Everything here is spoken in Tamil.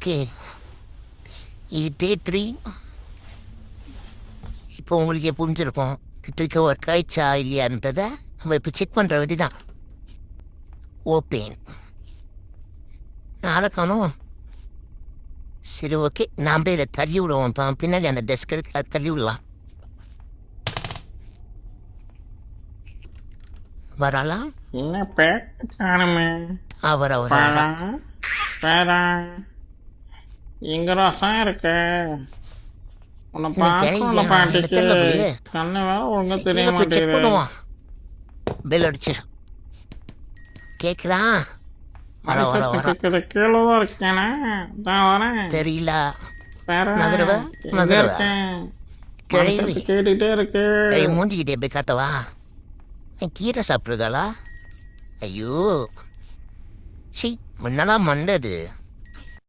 ஓகே, இது டே 3. இப்போ உங்களுக்கே புரிஞ்சிருக்கும் ட்ரிக்கை ஒர்க் ஆயிடுச்சா இல்லையான்றதை நம்ம இப்போ செக் பண்ணுற வேண்டி தான். ஓப்பேன் நாளை காணும். சரி ஓகே, நாம் இதை தள்ளி விடுவோம். இப்போ பின்னாடி அந்த டெஸ்க் இருக்கு, அதை தள்ளி விடலாம். வரலாம். என்ன பேச்சானுமே அவர் இங்க ரசம் இருக்கு. உன்னை பார்க்கணும் பாட்டிக்கு. கண்ணு வேற ஒழுங்கா தெரிய செக் மாட்டேங்குது. பண்ணுவோம். பெல் அடிச்சிரு. கேக்குதா? வர வர வர கீழதான் இருக்கேனா? நான் வரேன். தெரியல. வேற நகருவ எங்க நகருவ இருக்கேன்? கிழவி மனசு கேட்டுக்கிட்டே இருக்கு. மூஞ்சிக்கிட்டே எப்படி காட்டவா? கீரை சாப்பிட்ருக்காளா? ஐயோ சி முன்னெல்லாம் மண்டது.